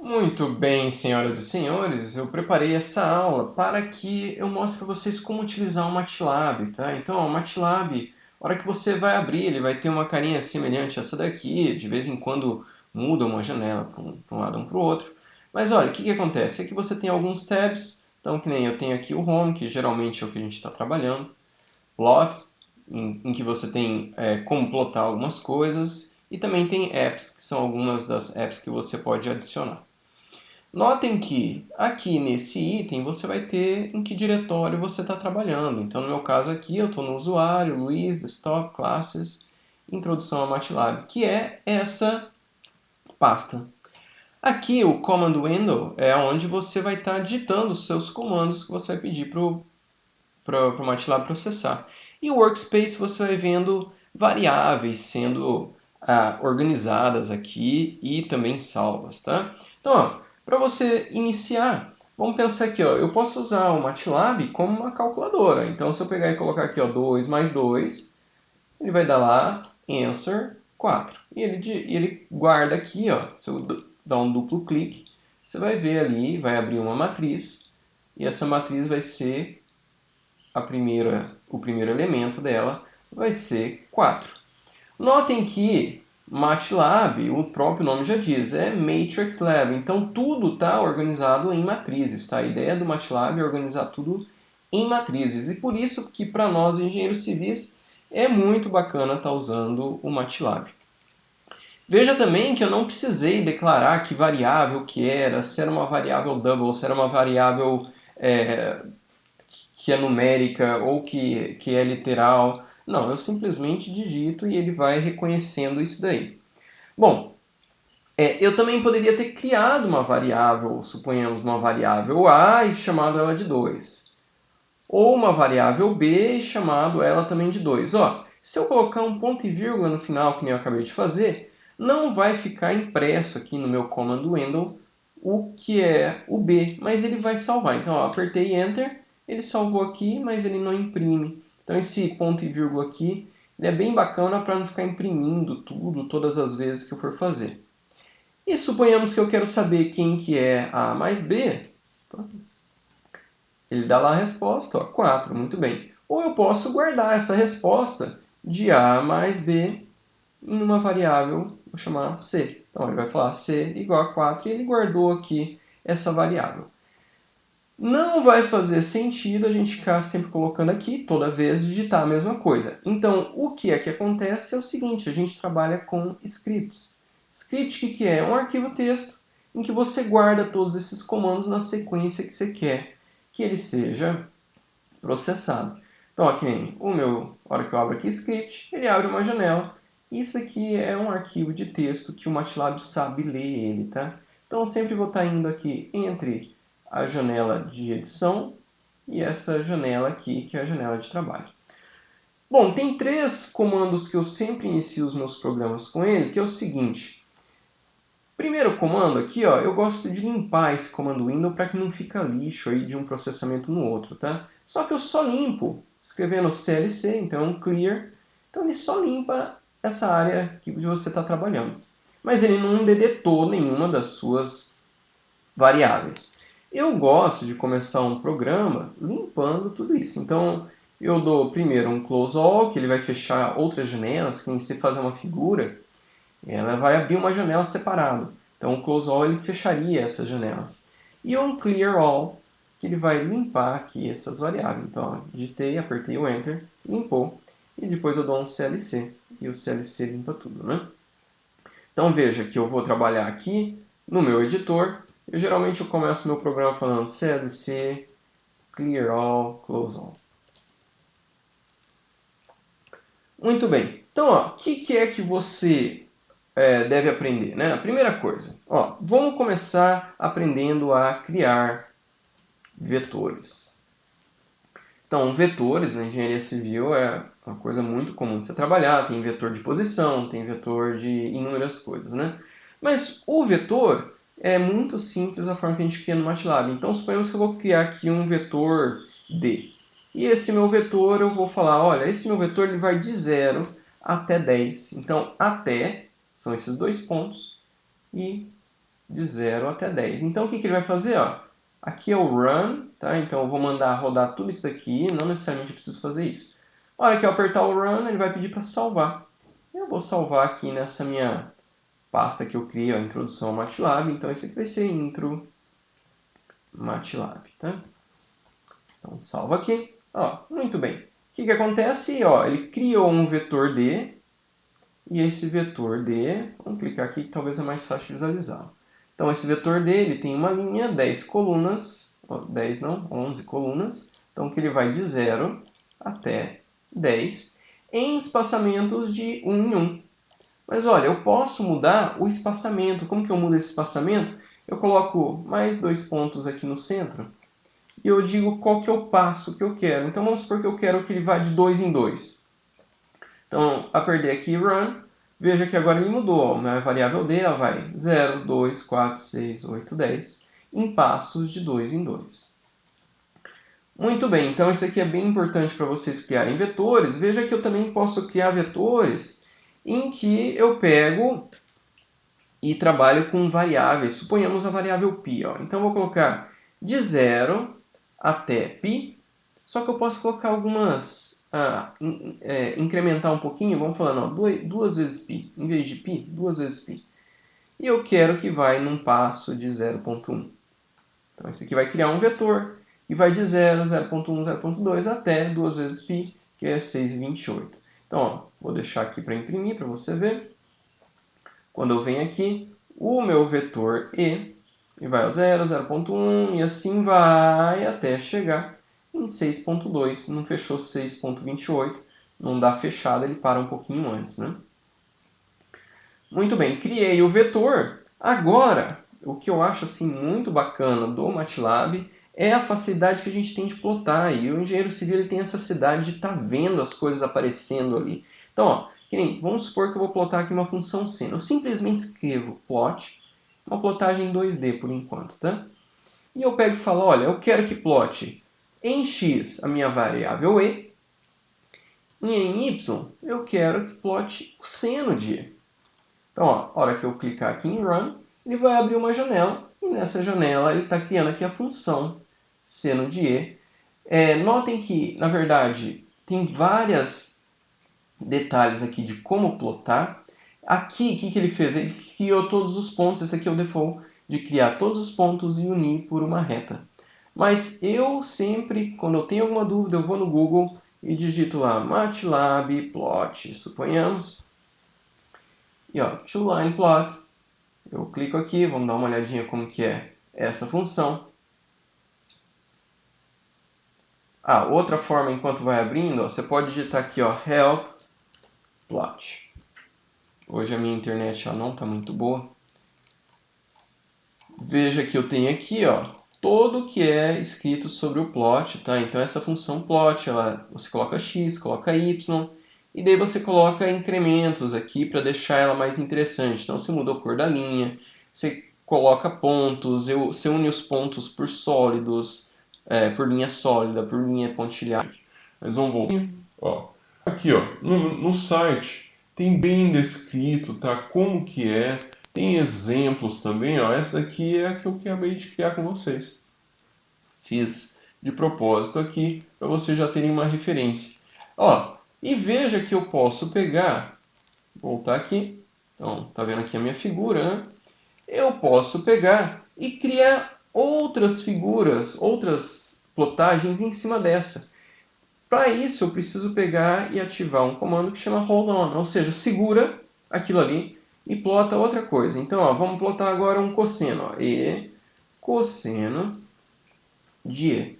Muito bem, senhoras e senhores, eu preparei essa aula para que eu mostre para vocês como utilizar o MATLAB, tá? Então, o MATLAB, a hora que você vai abrir, ele vai ter uma carinha semelhante a essa daqui, de vez em quando muda uma janela para um lado ou para o outro. Mas olha, o que acontece? É que você tem alguns tabs, então que nem eu tenho aqui o Home, que geralmente é o que a gente está trabalhando, Plots, em que você tem como plotar algumas coisas, e também tem Apps, que são algumas das apps que você pode adicionar. Notem que aqui nesse item você vai ter em que diretório você está trabalhando. Então, no meu caso aqui, eu estou no usuário, Luiz, Desktop, Classes, Introdução a MATLAB, que é essa pasta. Aqui, o Command Window é onde você vai estar digitando os seus comandos que você vai pedir para o MATLAB processar. E o Workspace você vai vendo variáveis sendo organizadas aqui e também salvas, tá? Então, para você iniciar, vamos pensar aqui, ó, eu posso usar o MATLAB como uma calculadora. Então, se eu pegar e colocar aqui, ó, 2 mais 2, ele vai dar lá answer 4. E ele guarda aqui, ó, se eu dar um duplo clique, você vai ver ali, vai abrir uma matriz, e essa matriz vai ser o primeiro elemento dela vai ser 4. Notem que MATLAB, o próprio nome já diz, é Matrix Lab. Então tudo está organizado em matrizes. Tá? A ideia do MATLAB é organizar tudo em matrizes. E por isso que para nós engenheiros civis é muito bacana estar usando o MATLAB. Veja também que eu não precisei declarar que variável que era, se era uma variável double, se era uma variável que é numérica ou que é literal. Não, eu simplesmente digito e ele vai reconhecendo isso daí. Bom, eu também poderia ter criado uma variável, suponhamos uma variável A e chamado ela de 2. Ou uma variável B e chamado ela também de 2. Ó, se eu colocar um ponto e vírgula no final, que nem eu acabei de fazer, não vai ficar impresso aqui no meu command window o que é o B, mas ele vai salvar. Então, ó, apertei Enter, ele salvou aqui, mas ele não imprime. Então, esse ponto e vírgula aqui, ele é bem bacana para não ficar imprimindo tudo todas as vezes que eu for fazer. E suponhamos que eu quero saber quem que é A mais B. Ele dá lá a resposta, ó, 4, muito bem. Ou eu posso guardar essa resposta de A mais B em uma variável, vou chamar C. Então ele vai falar C igual a 4 e ele guardou aqui essa variável. Não vai fazer sentido a gente ficar sempre colocando aqui, toda vez digitar a mesma coisa. Então, o que é que acontece é o seguinte, a gente trabalha com scripts. Script o que é? Um arquivo texto em que você guarda todos esses comandos na sequência que você quer que ele seja processado. Então, aqui, a hora que eu abro aqui script, ele abre uma janela. Isso aqui é um arquivo de texto que o MATLAB sabe ler ele, tá? Então, eu sempre vou estar indo aqui entre a janela de edição e essa janela aqui, que é a janela de trabalho. Bom, tem 3 comandos que eu sempre inicio os meus programas com ele, que é o seguinte. Primeiro comando aqui, ó, eu gosto de limpar esse comando window para que não fique lixo aí de um processamento no outro, tá? Só que eu só limpo escrevendo CLC, então é um clear. Então ele só limpa essa área que você está trabalhando. Mas ele não deletou nenhuma das suas variáveis. Eu gosto de começar um programa limpando tudo isso. Então eu dou primeiro um close all, que ele vai fechar outras janelas, que nem se fazer uma figura, ela vai abrir uma janela separada. Então o close all ele fecharia essas janelas. E um clear all, que ele vai limpar aqui essas variáveis. Então, ó, digitei, apertei o Enter, limpou. E depois eu dou um CLC. E o CLC limpa tudo, né? Então veja que eu vou trabalhar aqui no meu editor. Geralmente eu começo meu programa falando CLC, clear all, close all. Muito bem. Então, o que é que você deve aprender, né? A primeira coisa, vamos começar aprendendo a criar vetores. Então, vetores na engenharia civil é uma coisa muito comum de você trabalhar. Tem vetor de posição, tem vetor de inúmeras coisas, né? Mas o vetor é muito simples a forma que a gente cria no MATLAB. Então, suponhamos que eu vou criar aqui um vetor D. E esse meu vetor, eu vou falar, olha, esse meu vetor ele vai de 0 até 10. Então, até são esses 2 pontos e de 0 até 10. Então, o que ele vai fazer? Ó, aqui é o run, tá? Então, eu vou mandar rodar tudo isso aqui, não necessariamente eu preciso fazer isso. A hora que eu apertar o run, ele vai pedir para salvar. Eu vou salvar aqui nessa minha pasta que eu criei, a introdução ao MATLAB. Então, esse aqui vai ser intro MATLAB, tá? Então, salva aqui. Ó, muito bem. O que acontece? Ó, ele criou um vetor D, e esse vetor D, vamos clicar aqui que talvez é mais fácil de visualizar. Então, esse vetor D ele tem uma linha, 10 colunas, 10 não, 11 colunas. Então, que ele vai de 0 até 10 em espaçamentos de 1 em 1. Mas olha, eu posso mudar o espaçamento. Como que eu mudo esse espaçamento? Eu coloco mais 2 pontos aqui no centro e eu digo qual que é o passo que eu quero. Então, vamos supor que eu quero que ele vá de 2 em 2. Então, apertei aqui Run, veja que agora ele mudou. A minha variável D ela vai 0, 2, 4, 6, 8, 10 em passos de 2 em 2. Muito bem, então isso aqui é bem importante para vocês criarem vetores. Veja que eu também posso criar vetores em que eu pego e trabalho com variáveis. Suponhamos a variável π. Ó. Então, eu vou colocar de 0 até π, só que eu posso colocar algumas... incrementar um pouquinho, vamos falando, ó, 2 vezes π, em vez de π, 2 vezes π. E eu quero que vai num passo de 0.1. Então, esse aqui vai criar um vetor e vai de 0, 0.1, 0.2 até 2 vezes π, que é 6,28. Então, ó, vou deixar aqui para imprimir, para você ver. Quando eu venho aqui, o meu vetor E vai ao 0, 0.1 e assim vai até chegar em 6.2. Não fechou 6.28, não dá fechada, ele para um pouquinho antes, né? Muito bem, criei o vetor. Agora, o que eu acho assim, muito bacana do MATLAB é a facilidade que a gente tem de plotar. E o engenheiro civil ele tem essa facilidade de estar vendo as coisas aparecendo ali. Então, ó, vamos supor que eu vou plotar aqui uma função seno. Eu simplesmente escrevo plot, uma plotagem em 2D por enquanto, tá? E eu pego e falo, olha, eu quero que plote em x a minha variável e em y eu quero que plote o seno de e. Então, ó, a hora que eu clicar aqui em Run, ele vai abrir uma janela, e nessa janela ele está criando aqui a função seno de E. Notem que, na verdade, tem vários detalhes aqui de como plotar. Aqui, o que ele fez? Ele criou todos os pontos, esse aqui é o default, de criar todos os pontos e unir por uma reta. Mas eu sempre, quando eu tenho alguma dúvida, eu vou no Google e digito lá MATLAB plot, suponhamos. E ó, two-line plot, eu clico aqui, vamos dar uma olhadinha como que é essa função. Outra forma, enquanto vai abrindo, ó, você pode digitar aqui, ó, help plot. Hoje a minha internet não está muito boa. Veja que eu tenho aqui, ó, todo que é escrito sobre o plot, tá? Então essa função plot, você coloca x, coloca y, e daí você coloca incrementos aqui para deixar ela mais interessante. Então você muda a cor da linha, você coloca pontos, você une os pontos por sólidos, por linha sólida, por linha pontilhada. Mas vamos voltar. Ó, aqui, ó, no site tem bem descrito, tá? Como que é. Tem exemplos também, ó. Essa daqui é a que eu acabei de criar com vocês. Fiz de propósito aqui para vocês já terem uma referência. Ó, e veja que eu posso pegar, voltar aqui. Então, tá vendo aqui a minha figura, né? Eu posso pegar e criar outras figuras, outras plotagens em cima dessa. Para isso, eu preciso pegar e ativar um comando que chama hold on, ou seja, segura aquilo ali e plota outra coisa. Então, ó, vamos plotar agora um cosseno. Ó, e cosseno de E.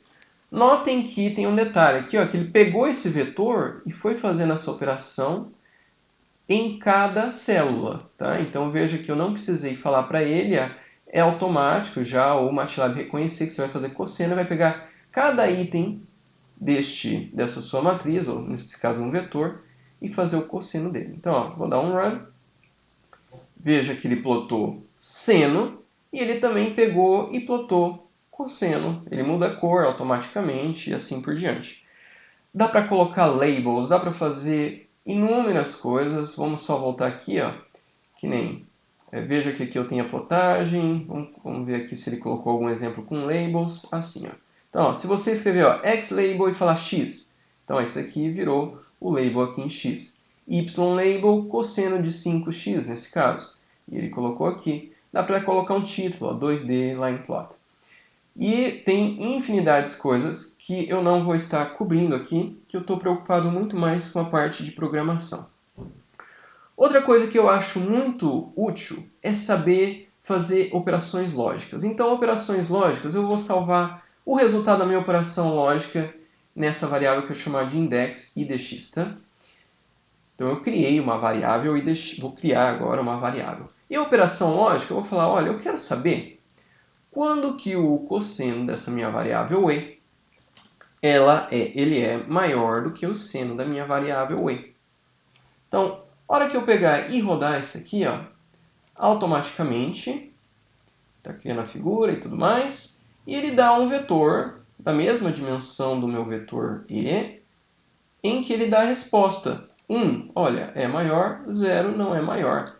Notem que tem um detalhe aqui, ó, que ele pegou esse vetor e foi fazendo essa operação em cada célula. Tá? Então, veja que eu não precisei falar para ele, é automático já o MATLAB reconhecer que você vai fazer cosseno, vai pegar cada item dessa sua matriz, ou nesse caso um vetor, e fazer o cosseno dele. Então, ó, vou dar um run. Veja que ele plotou seno e ele também pegou e plotou cosseno. Ele muda a cor automaticamente e assim por diante. Dá para colocar labels, dá para fazer inúmeras coisas. Vamos só voltar aqui, ó, que nem Veja que aqui eu tenho a plotagem. Vamos ver aqui se ele colocou algum exemplo com labels. Assim, ó. Então, ó, se você escrever ó, x-label e falar x, então esse aqui virou o label aqui em x. Y-label, cosseno de 5x nesse caso. E ele colocou aqui. Dá para colocar um título, ó, 2D line plot. E tem infinidades de coisas que eu não vou estar cobrindo aqui, que eu estou preocupado muito mais com a parte de programação. Outra coisa que eu acho muito útil é saber fazer operações lógicas. Então, operações lógicas, eu vou salvar o resultado da minha operação lógica nessa variável que eu chamar de index idx. Tá? Então, eu criei uma variável idx, vou criar agora uma variável. E a operação lógica, eu vou falar, olha, eu quero saber quando que o cosseno dessa minha variável e, ele é maior do que o seno da minha variável e. Então, a hora que eu pegar e rodar isso aqui, ó, automaticamente, está criando a figura e tudo mais, e ele dá um vetor da mesma dimensão do meu vetor e, em que ele dá a resposta 1, olha, é maior, 0 não é maior.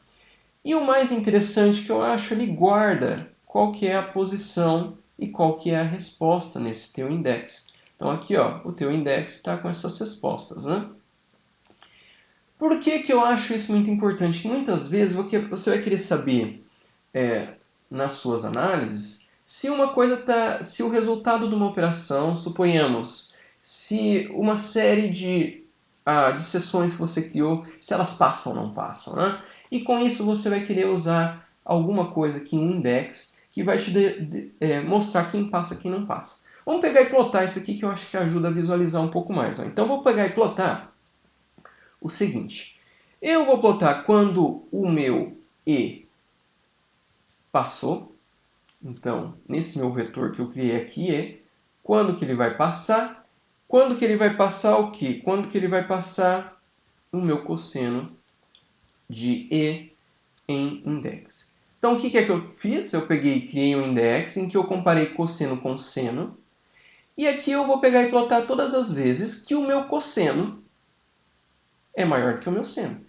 E o mais interessante que eu acho, ele guarda qual que é a posição e qual que é a resposta nesse teu index. Então aqui, ó, o teu index está com essas respostas, né? Por que que eu acho isso muito importante? Que muitas vezes você vai querer saber nas suas análises se uma coisa se o resultado de uma operação, suponhamos, se uma série de seções que você criou, se elas passam ou não passam, né? E com isso você vai querer usar alguma coisa aqui, um index, que vai te mostrar quem passa e quem não passa. Vamos pegar e plotar isso aqui que eu acho que ajuda a visualizar um pouco mais. Ó. Então vou pegar e plotar o seguinte. Eu vou plotar quando o meu E passou. Então, nesse meu vetor que eu criei aqui é quando que ele vai passar. Quando que ele vai passar o quê? Quando que ele vai passar o meu cosseno de E em index. Então, o que é que eu fiz? Eu peguei e criei um index em que eu comparei cosseno com seno. E aqui eu vou pegar e plotar todas as vezes que o meu cosseno é maior que o meu seno.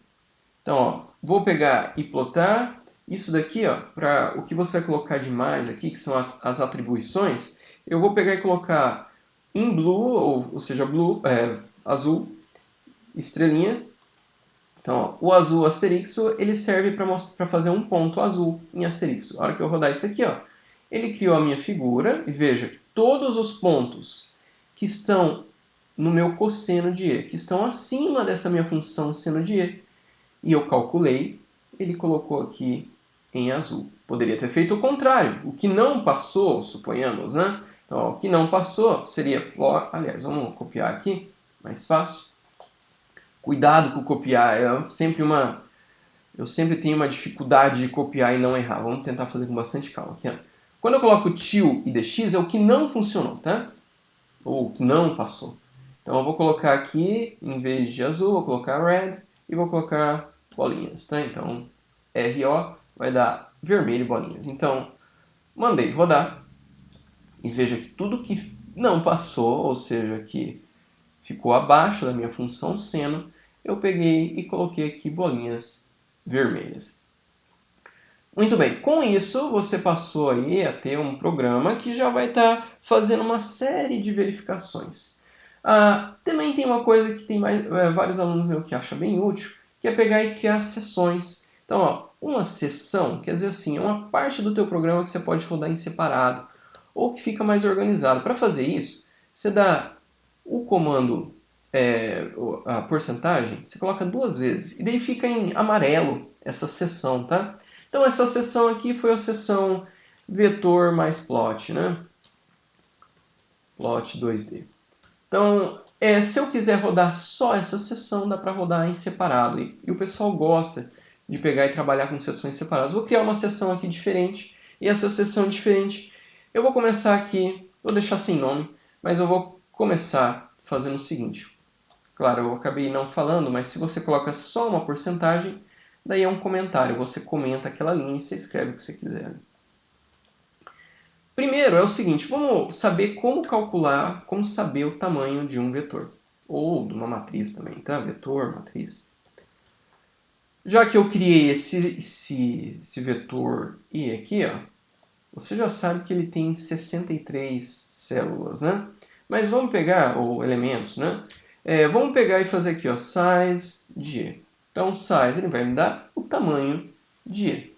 Então, ó, vou pegar e plotar isso daqui, ó, para o que você vai colocar de mais aqui, que são as atribuições, eu vou pegar e colocar em blue, ou seja, blue, azul, estrelinha. Então, ó, o azul asterisco, ele serve para fazer um ponto azul em asterisco. A hora que eu rodar isso aqui, ó, ele criou a minha figura, e veja, todos os pontos que estão no meu cosseno de E, que estão acima dessa minha função seno de E, e eu calculei, ele colocou aqui em azul. Poderia ter feito o contrário. O que não passou, suponhamos, né? Então, ó, o que não passou seria... aliás, vamos copiar aqui, mais fácil. Cuidado com copiar, eu sempre tenho uma dificuldade de copiar e não errar. Vamos tentar fazer com bastante calma. Aqui, ó. Quando eu coloco til e dx, é o que não funcionou, tá? Ou o que não passou. Então eu vou colocar aqui, em vez de azul, vou colocar red e vou colocar bolinhas, tá? Então, RO vai dar vermelho bolinhas. Então, mandei rodar e veja que tudo que não passou, ou seja, que ficou abaixo da minha função seno, eu peguei e coloquei aqui bolinhas vermelhas. Muito bem, com isso você passou aí a ter um programa que já vai estar fazendo uma série de verificações. Também tem uma coisa que tem vários alunos meus que acham bem útil, que é pegar e criar sessões. Então, ó, uma sessão quer dizer assim, é uma parte do teu programa que você pode rodar em separado ou que fica mais organizado. Para fazer isso, você dá o comando, a porcentagem, você coloca 2 vezes e daí fica em amarelo essa seção, tá? Então essa seção aqui foi a seção vetor mais plot, né? Plot 2D. Então, se eu quiser rodar só essa seção, dá para rodar em separado. E o pessoal gosta de pegar e trabalhar com seções separadas. Vou criar uma seção aqui diferente. E essa seção diferente, eu vou começar aqui, vou deixar sem nome, mas eu vou começar fazendo o seguinte. Claro, eu acabei não falando, mas se você coloca só uma porcentagem, daí é um comentário. Você comenta aquela linha e você escreve o que você quiser. Primeiro é o seguinte, vamos saber como calcular, como saber o tamanho de um vetor. Ou de uma matriz também, tá? Vetor, matriz. já que eu criei esse vetor E aqui, ó, você já sabe que ele tem 63 células, né? Mas vamos pegar, ou elementos, né? Vamos pegar e fazer aqui, ó, size de E. Então, size ele vai me dar o tamanho de E.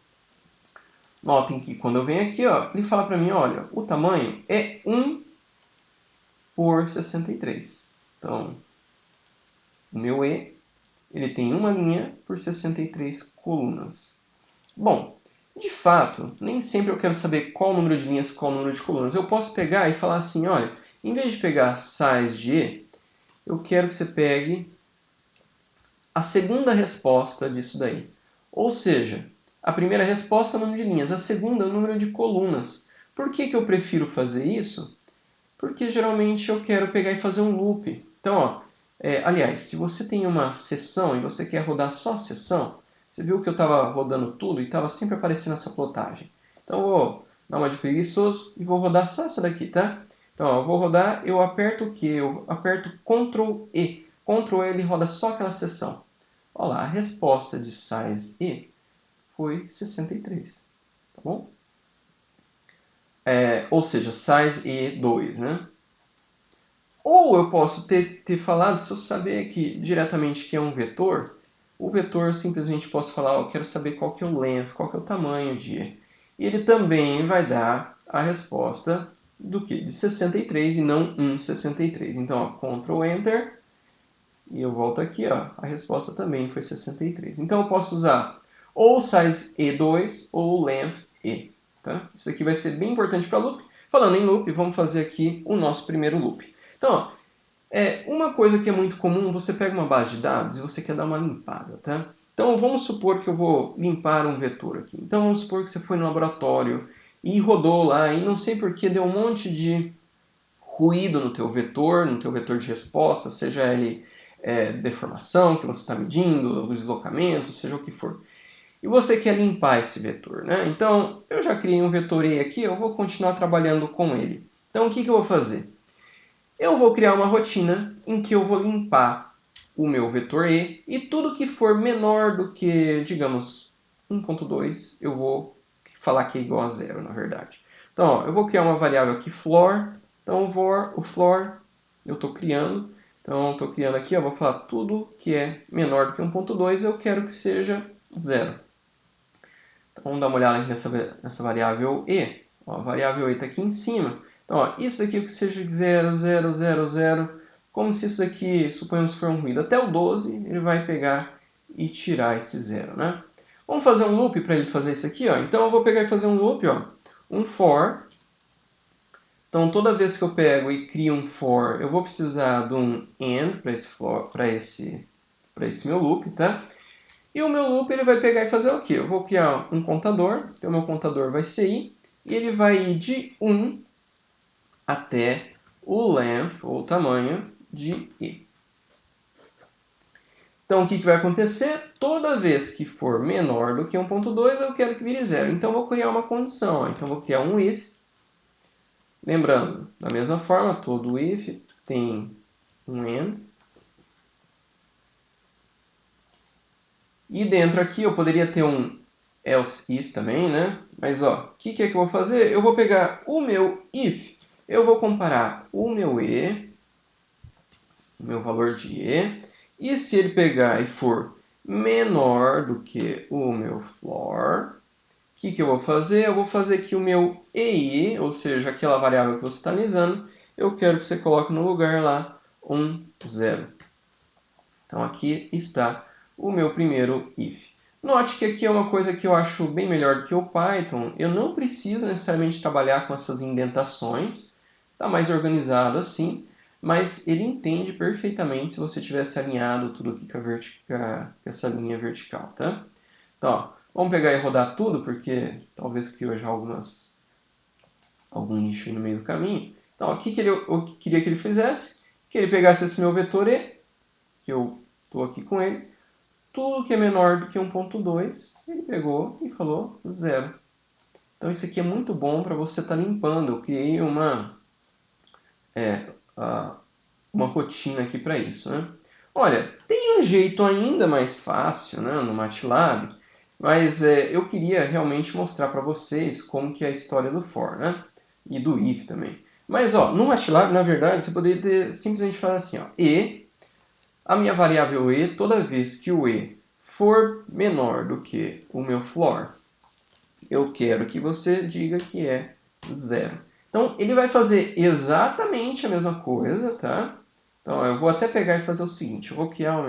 Notem que quando eu venho aqui, ó, ele fala para mim, olha, o tamanho é 1 por 63. Então, o meu E, ele tem uma linha por 63 colunas. Bom, de fato, nem sempre eu quero saber qual o número de linhas, qual o número de colunas. Eu posso pegar e falar assim, olha, em vez de pegar size de E, eu quero que você pegue a segunda resposta disso daí. Ou seja, a primeira resposta é o número de linhas, a segunda é o número de colunas. Por que eu prefiro fazer isso? Porque geralmente eu quero pegar e fazer um loop. Então, ó, aliás, se você tem uma sessão e você quer rodar só a sessão, você viu que eu estava rodando tudo e estava sempre aparecendo essa plotagem. Então, eu vou dar uma de preguiçoso e vou rodar só essa daqui, tá? Então, ó, eu vou rodar, eu aperto o quê? Eu aperto Ctrl E. Ctrl E, ele roda só aquela sessão. Olha lá, a resposta de size E foi 63, tá bom? Ou seja, size E2, né? Ou eu posso ter falado, se eu saber aqui diretamente que é um vetor, o vetor eu simplesmente posso falar, eu quero saber qual que é o length, qual que é o tamanho de E. E ele também vai dar a resposta do que? De 63 e não 1,63. Então, ó, Ctrl Enter, e eu volto aqui, ó, a resposta também foi 63. Então eu posso usar ou size E2 ou length E. Tá? Isso aqui vai ser bem importante para loop. Falando em loop, vamos fazer aqui o nosso primeiro loop. Então, ó, uma coisa que é muito comum, você pega uma base de dados e você quer dar uma limpada, tá? Então vamos supor que eu vou limpar um vetor aqui. Então vamos supor que você foi no laboratório e rodou lá e não sei por que deu um monte de ruído no teu vetor de resposta, seja ele deformação que você está medindo, deslocamento, seja o que for. E você quer limpar esse vetor, né? Então eu já criei um vetor E aqui, eu vou continuar trabalhando com ele. Então o que eu vou fazer? Eu vou criar uma rotina em que eu vou limpar o meu vetor E e tudo que for menor do que, digamos, 1.2, eu vou falar que é igual a zero, na verdade. Então, ó, eu vou criar uma variável aqui, floor. Então, o floor eu estou criando. Então, estou criando aqui, eu vou falar tudo que é menor do que 1.2, eu quero que seja zero. Então, vamos dar uma olhada aqui nessa variável E. Ó, a variável E está aqui em cima. Então, ó, isso daqui que seja 0, 0, 0, 0, como se isso daqui, suponhamos que for um ruído, até o 12, ele vai pegar e tirar esse zero, né? Vamos fazer um loop para ele fazer isso aqui, ó. Então, eu vou pegar e fazer um loop, ó, um for. Então, toda vez que eu pego e crio um for, eu vou precisar de um end para esse meu loop, tá? E o meu loop ele vai pegar e fazer o quê? Eu vou criar um contador, então o meu contador vai ser i, e ele vai ir de 1 até o length, ou tamanho, de i. Então o que vai acontecer? Toda vez que for menor do que 1.2, eu quero que vire zero. Então eu vou criar uma condição. Então eu vou criar um if. Lembrando, da mesma forma, todo if tem um end. E dentro aqui eu poderia ter um else if também, né? Mas ó, o que é que eu vou fazer? Eu vou pegar o meu if, eu vou comparar o meu e, o meu valor de e se ele pegar e for menor do que o meu floor, o que eu vou fazer? Eu vou fazer que o meu ei, ou seja, aquela variável que você está analisando, eu quero que você coloque no lugar lá um zero. Então aqui está o meu primeiro if. Note que aqui é uma coisa que eu acho bem melhor do que o Python. Eu não preciso necessariamente trabalhar com essas indentações. Está mais organizado assim. Mas ele entende perfeitamente se você tivesse alinhado tudo aqui com essa linha vertical. Tá? Então, ó, vamos pegar e rodar tudo, porque talvez criou já algum nicho aí no meio do caminho. Então, o que eu queria que ele fizesse? Que ele pegasse esse meu vetor E, que eu estou aqui com ele, tudo que é menor do que 1.2, ele pegou e falou zero. Então isso aqui é muito bom para você estar limpando. Eu criei uma rotina aqui para isso, né? Olha, tem um jeito ainda mais fácil, né, no MATLAB, mas eu queria realmente mostrar para vocês como que é a história do for, né? E do if também. Mas ó, no MATLAB, na verdade, você poderia simplesmente falar assim, ó, a minha variável e, toda vez que o e for menor do que o meu floor, eu quero que você diga que é zero. Então, ele vai fazer exatamente a mesma coisa, tá? Então, eu vou até pegar e fazer o seguinte. Eu vou criar o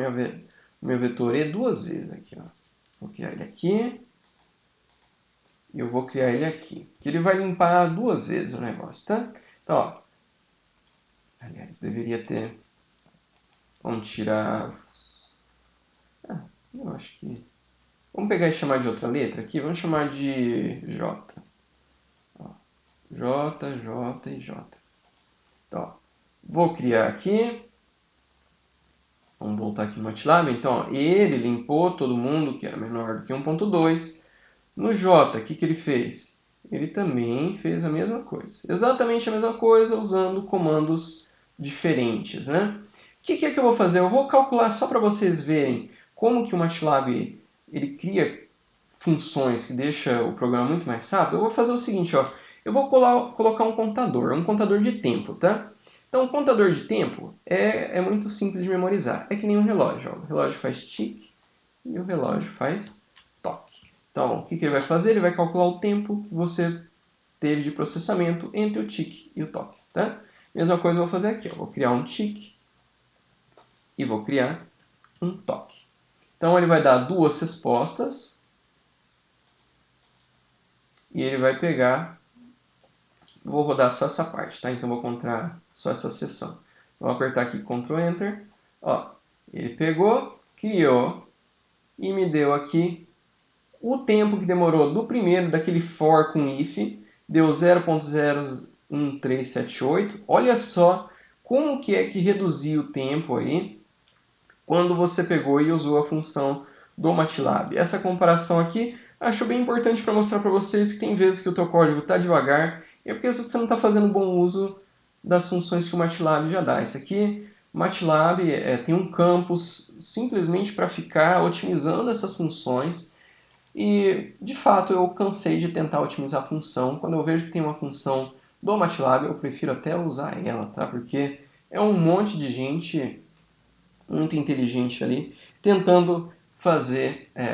meu vetor E duas vezes aqui, ó. Vou criar ele aqui e eu vou criar ele aqui. Que ele vai limpar duas vezes o negócio, tá? Então, ó. Aliás, deveria ter... Vamos tirar... Ah, eu acho que... Vamos pegar e chamar de outra letra aqui. Vamos chamar de J. Ó, J, J e J. Então, ó, vou criar aqui. Vamos voltar aqui no MATLAB. Então, ó, ele limpou todo mundo que era menor do que 1.2. No J, o que, que ele fez? Ele também fez a mesma coisa. Exatamente a mesma coisa, usando comandos diferentes, né? O que, que é que eu vou fazer? Eu vou calcular só para vocês verem como que o MATLAB ele cria funções que deixa o programa muito mais rápido. Eu vou fazer o seguinte, ó. Eu vou colocar um contador de tempo, tá? Então, o contador de tempo é muito simples de memorizar. É que nem um relógio. Ó. O relógio faz tic e o relógio faz toque. Então, o que, que ele vai fazer? Ele vai calcular o tempo que você teve de processamento entre o tic e o toque. Tá? Mesma coisa eu vou fazer aqui. Ó. Vou criar um tic e vou criar um toque. Então, ele vai dar duas respostas e ele vai pegar... Vou rodar só essa parte, tá? Então, vou contar só essa seção. Vou apertar aqui Ctrl Enter. Ó, ele pegou, criou e me deu aqui o tempo que demorou do primeiro, daquele for com if, deu 0.01378. Olha só como que é que reduziu o tempo aí quando você pegou e usou a função do MATLAB. Essa comparação aqui acho bem importante para mostrar para vocês que tem vezes que o teu código está devagar e é porque você não está fazendo bom uso das funções que o MATLAB já dá. Isso aqui, o MATLAB tem um campus simplesmente para ficar otimizando essas funções. E, de fato, eu cansei de tentar otimizar a função. Quando eu vejo que tem uma função do MATLAB, eu prefiro até usar ela, tá? Porque é um monte de gente muito inteligente ali tentando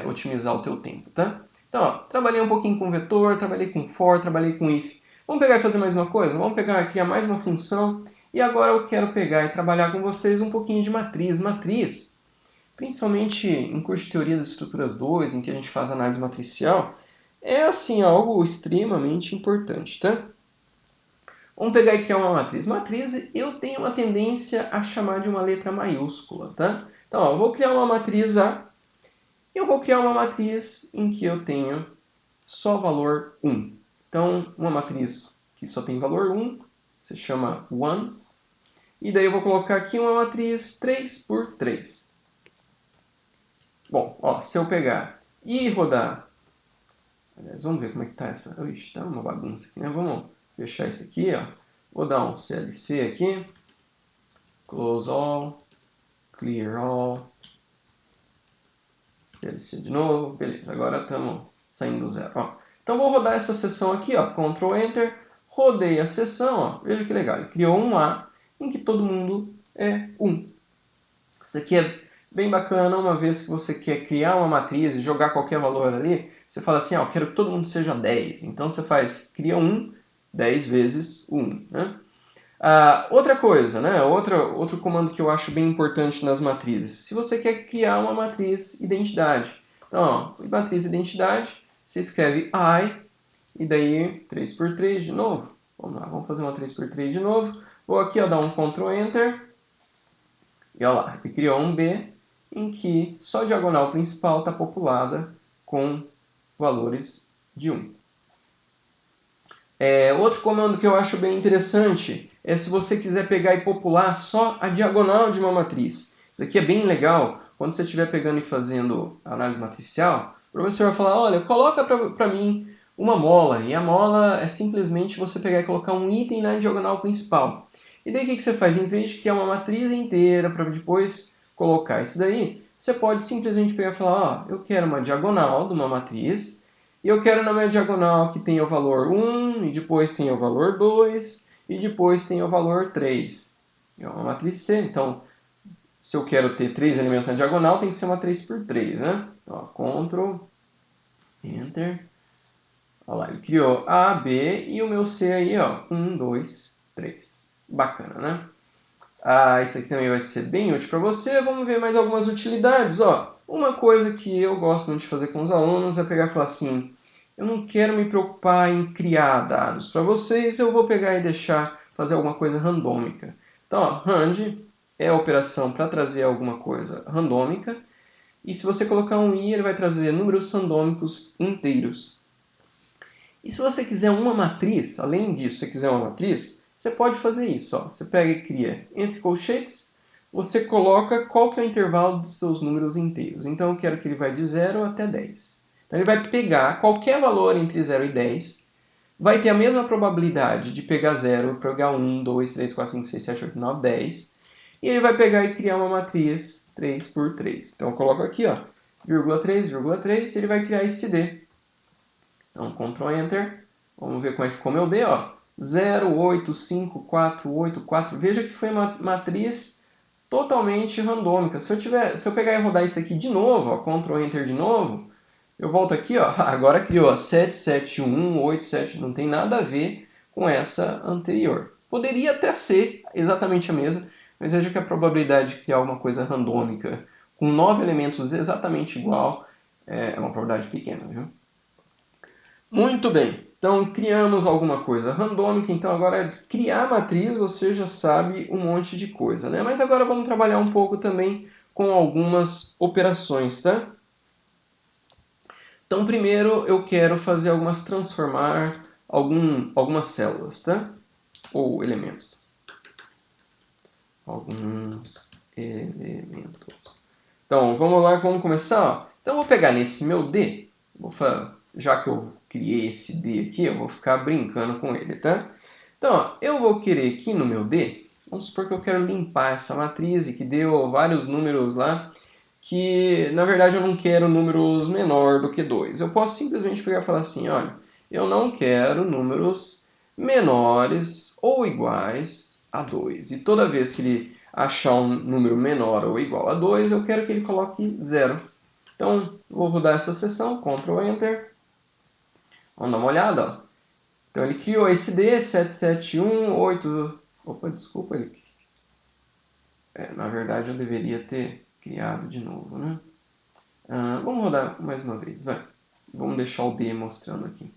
otimizar o teu tempo, tá? Então, ó, trabalhei um pouquinho com vetor, trabalhei com for, trabalhei com if. Vamos pegar e fazer mais uma coisa? Vamos pegar aqui mais uma função. E agora eu quero pegar e trabalhar com vocês um pouquinho de matriz. Matriz, principalmente em curso de Teoria das Estruturas 2, em que a gente faz análise matricial, é assim algo extremamente importante, tá? Vamos pegar e criar uma matriz. Matriz eu tenho uma tendência a chamar de uma letra maiúscula, tá? Então, ó, eu vou criar uma matriz A. Eu vou criar uma matriz em que eu tenho só valor 1. Então, uma matriz que só tem valor 1 se chama ones. E daí eu vou colocar aqui uma matriz 3 por 3. Bom, ó, se eu pegar e rodar... Aliás, vamos ver como é que tá essa... Ixi, tá uma bagunça aqui, né? Vamos fechar isso aqui, ó. Vou dar um CLC aqui. Close all. Clear all. CLC de novo. Beleza, agora estamos saindo do zero. Ó. Então vou rodar essa seção aqui, ó. Ctrl Enter. Rodei a seção, ó. Veja que legal. Ele criou um A em que todo mundo é 1. Isso aqui é bem bacana, uma vez que você quer criar uma matriz e jogar qualquer valor ali, você fala assim, ó, eu quero que todo mundo seja 10. Então você cria 1, 10 vezes 1. Né? Outra coisa, né? Outro comando que eu acho bem importante nas matrizes. Se você quer criar uma matriz identidade. Então, ó, matriz identidade, você escreve I, e daí 3 por 3 de novo. Vamos lá, vamos fazer uma 3 por 3 de novo. Vou aqui ó, dar um Ctrl Enter. E olha lá, ele criou um B em que só a diagonal principal está populada com valores de 1. Outro comando que eu acho bem interessante é se você quiser pegar e popular só a diagonal de uma matriz. Isso aqui é bem legal. Quando você estiver pegando e fazendo análise matricial, o professor vai falar, olha, coloca para mim uma mola. E a mola é simplesmente você pegar e colocar um item na diagonal principal. E daí o que você faz? Em vez de criar uma matriz inteira para depois colocar isso daí, você pode simplesmente pegar e falar, ó, eu quero uma diagonal de uma matriz, e eu quero na minha diagonal que tenha o valor 1, e depois tenha o valor 2, e depois tenha o valor 3. É uma matriz C, então, se eu quero ter 3 elementos na diagonal, tem que ser uma 3 por 3, né? Ó, Ctrl, Enter. Olha lá, ele criou A, B e o meu C aí, ó, 1, 2, 3. Bacana, né? Isso aqui também vai ser bem útil para você. Vamos ver mais algumas utilidades. Ó, uma coisa que eu gosto muito de fazer com os alunos é pegar e falar assim, eu não quero me preocupar em criar dados para vocês, eu vou pegar e deixar fazer alguma coisa randômica. Então, ó, rand é a operação para trazer alguma coisa randômica. E se você colocar um i, ele vai trazer números randômicos inteiros. E se você quiser uma matriz, além disso, se você quiser uma matriz, você pode fazer isso. Ó. Você pega e cria entre colchetes, você coloca qual que é o intervalo dos seus números inteiros. Então eu quero que ele vai de 0 até 10. Então ele vai pegar qualquer valor entre 0 e 10, vai ter a mesma probabilidade de pegar 0, pegar 1, 2, 3, 4, 5, 6, 7, 8, 9, 10. E ele vai pegar e criar uma matriz 3 por 3. Então eu coloco aqui, ó, vírgula 3, vírgula 3, e ele vai criar esse D. Então, Ctrl Enter. Vamos ver como é que ficou meu D, ó. 0, 8, 5, 4, 8, 4. Veja que foi uma matriz totalmente randômica. Se eu pegar e rodar isso aqui de novo, ó, Ctrl Enter de novo, eu volto aqui, ó, agora criou 7, 7, 1, 8, 7. Não tem nada a ver com essa anterior. Poderia até ser exatamente a mesma, mas veja que a probabilidade de criar alguma coisa randômica com 9 elementos exatamente igual é uma probabilidade pequena, viu? Muito bem, então criamos alguma coisa randômica, então agora criar matriz você já sabe um monte de coisa, né? Mas agora vamos trabalhar um pouco também com algumas operações, tá? Então primeiro eu quero fazer transformar algumas células, tá? Ou elementos. Alguns elementos. Então vamos lá, vamos começar. Ó. Então eu vou pegar nesse meu D, já que eu criei esse D aqui, eu vou ficar brincando com ele, tá? Então, ó, eu vou querer aqui no meu D, vamos supor que eu quero limpar essa matriz e que deu vários números lá, que na verdade eu não quero números menor do que 2. Eu posso simplesmente pegar e falar assim, olha, eu não quero números menores ou iguais a 2. E toda vez que ele achar um número menor ou igual a 2, eu quero que ele coloque 0. Então, vou rodar essa seção, Ctrl Enter. Vamos dar uma olhada. Ó. Então, ele criou esse D, 7718. Opa, desculpa. Na verdade, eu deveria ter criado de novo, né? Vamos rodar mais uma vez, vai. Vamos deixar o D mostrando aqui.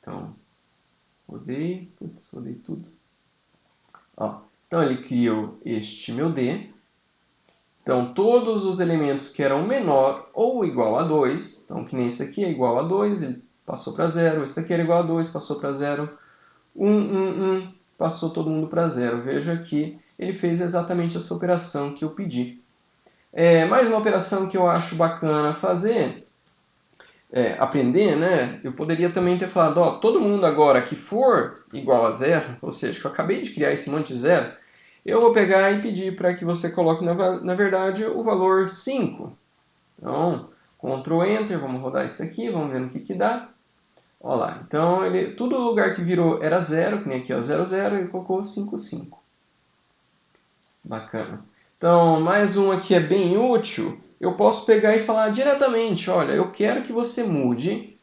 Então, rodei tudo. Ó, então, ele criou este meu D. Então, todos os elementos que eram menor ou igual a 2, então, que nem esse aqui é igual a 2, ele passou para 0. Esse aqui era igual a 2, passou para 0. 1, passou todo mundo para 0. Veja que ele fez exatamente essa operação que eu pedi. Mais uma operação que eu acho bacana fazer, aprender, né? Eu poderia também ter falado, ó, todo mundo agora que for igual a 0, ou seja, que eu acabei de criar esse monte de 0, eu vou pegar e pedir para que você coloque, na verdade, o valor 5. Então, Ctrl Enter, vamos rodar isso aqui, vamos ver no que dá. Olha lá, então, todo lugar que virou era 0, que nem aqui, ó, 0, 0, ele colocou 5, 5. Bacana. Então, mais um aqui é bem útil. Eu posso pegar e falar diretamente, olha, eu quero que você mude.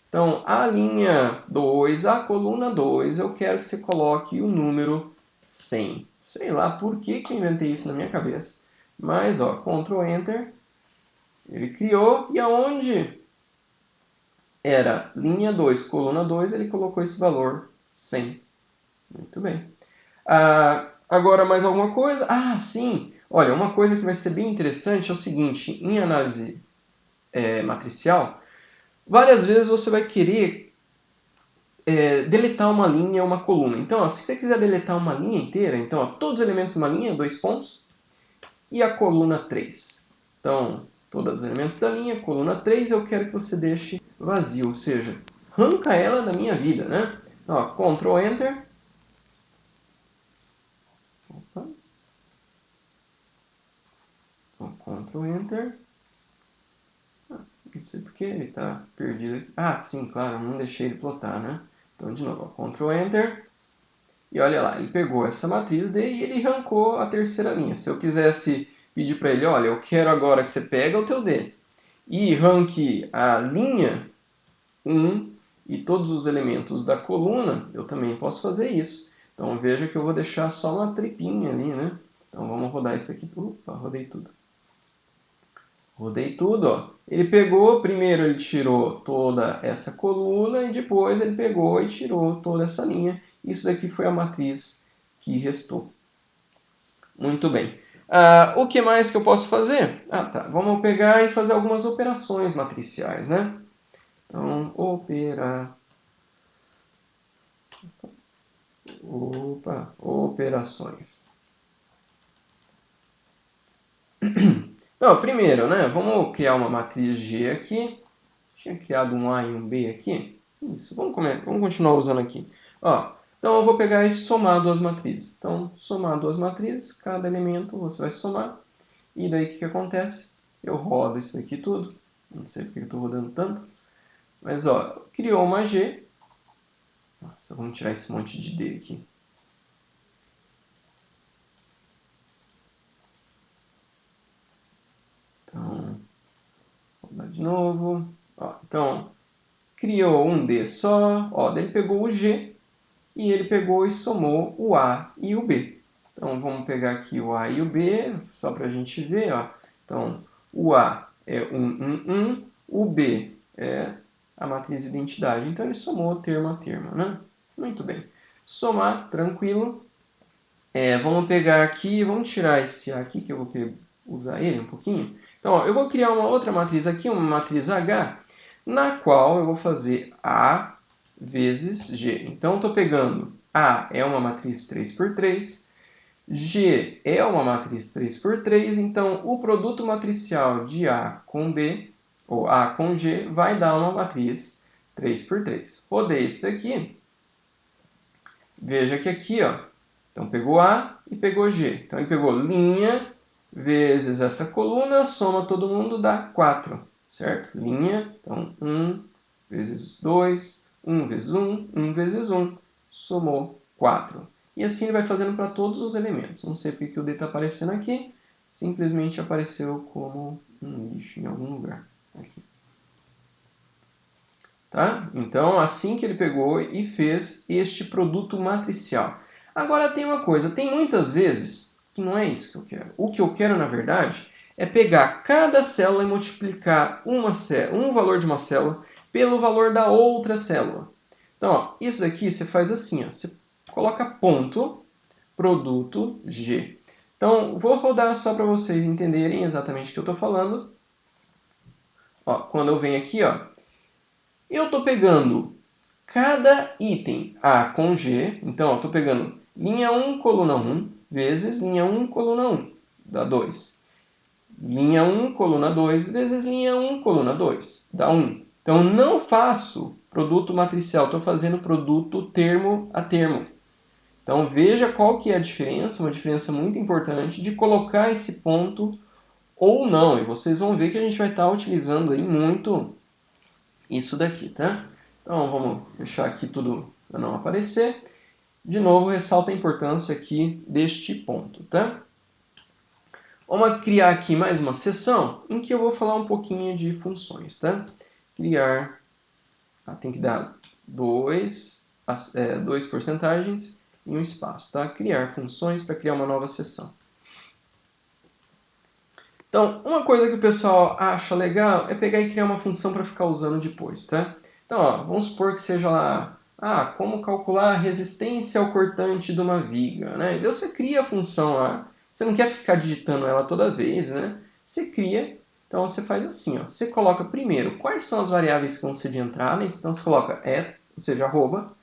Então, a linha 2, a coluna 2, eu quero que você coloque o número 100. Sei lá por que eu inventei isso na minha cabeça. Mas, ó, Ctrl Enter, ele criou, e aonde era linha 2, coluna 2, ele colocou esse valor 100. Muito bem. Agora, mais alguma coisa? Sim! Olha, uma coisa que vai ser bem interessante é o seguinte, em análise matricial, várias vezes você vai querer deletar uma linha ou uma coluna. Então, ó, se você quiser deletar uma linha inteira, então, ó, todos os elementos de uma linha, 2 pontos, e a coluna 3. Então, todos os elementos da linha, coluna 3, eu quero que você deixe vazio, ou seja, arranca ela da minha vida, né? Então, ó, Ctrl Enter. Opa. Então, Ctrl Enter. Não sei porque ele está perdido aqui. Ah, sim, claro, não deixei ele plotar, né? Então, de novo, ó, Ctrl Enter. E olha lá, ele pegou essa matriz D e ele arrancou a terceira linha. Se eu quisesse pedir para ele, olha, eu quero agora que você pega o teu D e arranque a linha 1 e todos os elementos da coluna, eu também posso fazer isso. Então veja que eu vou deixar só uma tripinha ali, né? Então vamos rodar isso aqui. Opa, rodei tudo. Rodei tudo, ó. Ele pegou, primeiro ele tirou toda essa coluna e depois ele pegou e tirou toda essa linha. Isso daqui foi a matriz que restou. Muito bem. O que mais que eu posso fazer? Tá. Vamos pegar e fazer algumas operações matriciais, né? Então, operações. Então, primeiro, né? Vamos criar uma matriz G aqui. Tinha criado um A e um B aqui. Isso, vamos continuar usando aqui. Ó, então, eu vou pegar e somar duas matrizes. Então, somar duas matrizes, cada elemento você vai somar. E daí, o que acontece? Eu rodo isso aqui tudo. Não sei porque eu estou rodando tanto. Mas, ó, criou uma G. Nossa, vamos tirar esse monte de D aqui. Então, vou dar de novo. Ó, então, criou um D só. Ó, daí ele pegou o G e ele pegou e somou o A e o B. Então, vamos pegar aqui o A e o B, só para a gente ver. Ó. Então, o A é 1, o B é a matriz identidade. Então, ele somou termo a termo, né? Muito bem. Somar, tranquilo. Vamos pegar aqui, vamos tirar esse A aqui, que eu vou querer usar ele um pouquinho. Então, ó, eu vou criar uma outra matriz aqui, uma matriz H, na qual eu vou fazer A vezes G. Então, estou pegando A é uma matriz 3x3, G é uma matriz 3x3, então o produto matricial de A com B, ou A com G, vai dar uma matriz 3x3. Rodei esse daqui. Veja que aqui, ó, então pegou A e pegou G. Então ele pegou linha vezes essa coluna, soma todo mundo, dá 4, certo? Linha, então 1 vezes 2, 1 vezes 1, 1 vezes 1, somou 4. E assim ele vai fazendo para todos os elementos. Não sei porque o D está aparecendo aqui, simplesmente apareceu como um lixo em algum lugar. Aqui. Tá? Então, assim que ele pegou e fez este produto matricial. Agora tem uma coisa, tem muitas vezes que não é isso que eu quero. O que eu quero, na verdade, é pegar cada célula e multiplicar um valor de uma célula pelo valor da outra célula. Então, ó, isso daqui você faz assim, ó, você coloca ponto, produto, G. Então, vou rodar só para vocês entenderem exatamente o que eu estou falando. Ó, quando eu venho aqui, ó, eu estou pegando cada item A com G. Então, estou pegando linha 1, coluna 1, vezes linha 1, coluna 1. Dá 2. Linha 1, coluna 2, vezes linha 1, coluna 2. Dá 1. Então, não faço produto matricial. Estou fazendo produto termo a termo. Então, veja qual que é a diferença. Uma diferença muito importante de colocar esse ponto ou não. E vocês vão ver que a gente vai estar utilizando aí muito isso daqui, tá? Então vamos deixar aqui tudo para não aparecer. De novo, ressalta a importância aqui deste ponto, tá? Vamos criar aqui mais uma seção em que eu vou falar um pouquinho de funções, tá? Criar, tem que dar dois porcentagens e um espaço, tá? Criar funções para criar uma nova seção. Então, uma coisa que o pessoal acha legal é pegar e criar uma função para ficar usando depois, tá? Então, ó, vamos supor que seja lá, como calcular a resistência ao cortante de uma viga, né? Então você cria a função lá, você não quer ficar digitando ela toda vez, né? Você cria, então você faz assim, ó, você coloca primeiro quais são as variáveis que vão ser de entrada, então você coloca at, ou seja, arroba.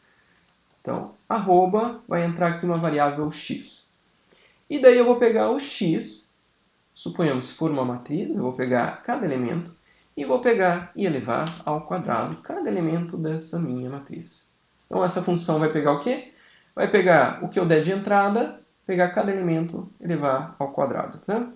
Então, arroba, vai entrar aqui uma variável x. E daí eu vou pegar o x. Suponhamos, se for uma matriz, eu vou pegar cada elemento e vou pegar e elevar ao quadrado cada elemento dessa minha matriz. Então, essa função vai pegar o quê? Vai pegar o que eu der de entrada, pegar cada elemento e elevar ao quadrado. Tá?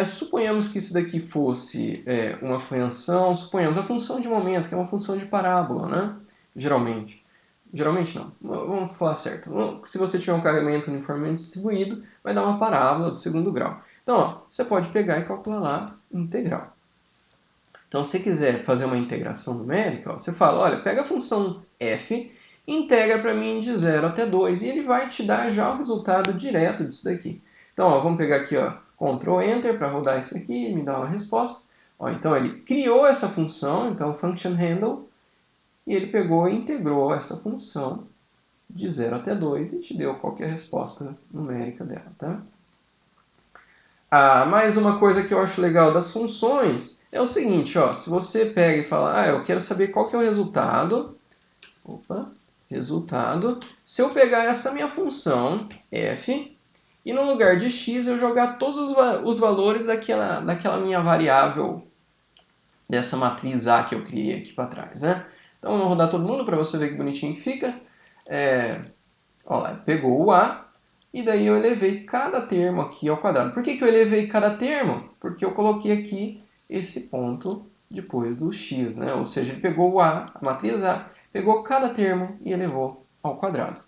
Suponhamos que isso daqui fosse uma função, suponhamos a função de momento, que é uma função de parábola, né? Geralmente. Geralmente não. Vamos falar certo. Se você tiver um carregamento uniformemente distribuído, vai dar uma parábola do segundo grau. Então, ó, você pode pegar e calcular lá integral. Então, se você quiser fazer uma integração numérica, ó, você fala, olha, pega a função f, integra para mim de 0 até 2, e ele vai te dar já o resultado direto disso daqui. Então, ó, vamos pegar aqui, ó, Ctrl Enter para rodar isso aqui e me dar uma resposta. Ó, então, ele criou essa função, então, function handle, e ele pegou e integrou essa função de 0 até 2 e te deu qualquer resposta numérica dela, tá? Mais uma coisa que eu acho legal das funções é o seguinte, ó, se você pega e fala, eu quero saber qual que é o resultado, se eu pegar essa minha função f e no lugar de x eu jogar todos os valores daquela minha variável, dessa matriz A que eu criei aqui para trás, né? Então vamos rodar todo mundo para você ver que bonitinho que fica. Ó lá, pegou o A, e daí eu elevei cada termo aqui ao quadrado. Por que eu elevei cada termo? Porque eu coloquei aqui esse ponto depois do x, né? Ou seja, ele pegou o A, a matriz A, pegou cada termo e elevou ao quadrado.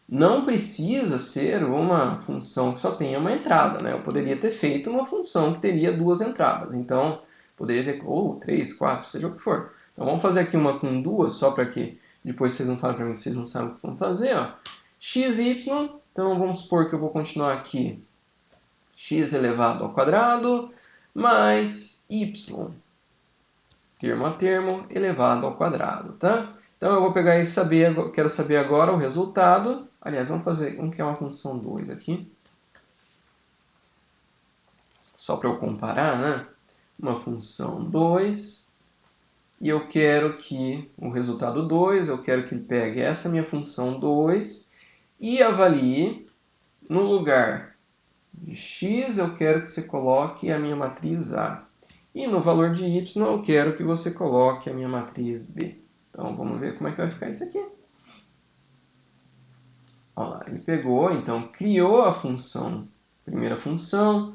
Não precisa ser uma função que só tenha uma entrada, né? Eu poderia ter feito uma função que teria duas entradas. Então, poderia ter 3, 4, seja o que for. Então, vamos fazer aqui uma com duas, só para que depois vocês não falem para mim que vocês não sabem o que vão fazer. Ó. X, y, então vamos supor que eu vou continuar aqui x elevado ao quadrado mais y, termo a termo, elevado ao quadrado, tá? Então eu vou pegar e quero saber agora o resultado. Aliás, vamos criar uma função 2 aqui. Só para eu comparar, né? Uma função 2. E eu quero que o resultado 2, eu quero que ele pegue essa minha função 2 e avalie no lugar de x, eu quero que você coloque a minha matriz A. E no valor de y, eu quero que você coloque a minha matriz B. Então, vamos ver como é que vai ficar isso aqui. Olha lá, ele pegou, então, criou a função, primeira função,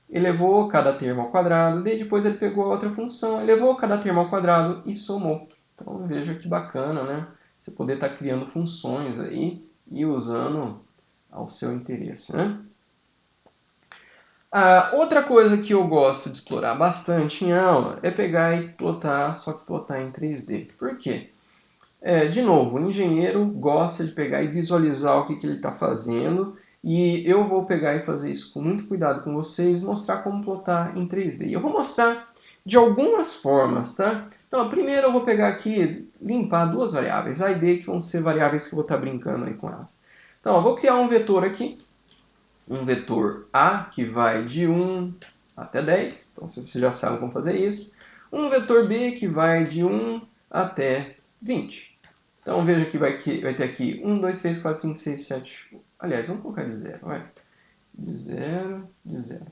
elevou cada termo ao quadrado, e depois ele pegou a outra função, elevou cada termo ao quadrado e somou. Então, veja que bacana, né? Você poder estar criando funções aí e usando ao seu interesse, né? Outra coisa que eu gosto de explorar bastante em aula é pegar e plotar, só que plotar em 3D. Por quê? De novo, o engenheiro gosta de pegar e visualizar o que ele está fazendo, e eu vou pegar e fazer isso com muito cuidado com vocês, mostrar como plotar em 3D. E eu vou mostrar de algumas formas, tá? Então, primeiro eu vou pegar aqui, limpar duas variáveis, A e B, que vão ser variáveis que eu vou estar brincando aí com elas. Então, eu vou criar um vetor aqui, um vetor A que vai de 1 até 10, então você já sabe como fazer isso. Um vetor B que vai de 1 até 20. Então veja que vai ter aqui 1, 2, 3, 4, 5, 6, 7... Aliás, vamos colocar de 0. Vai. De 0, de 0.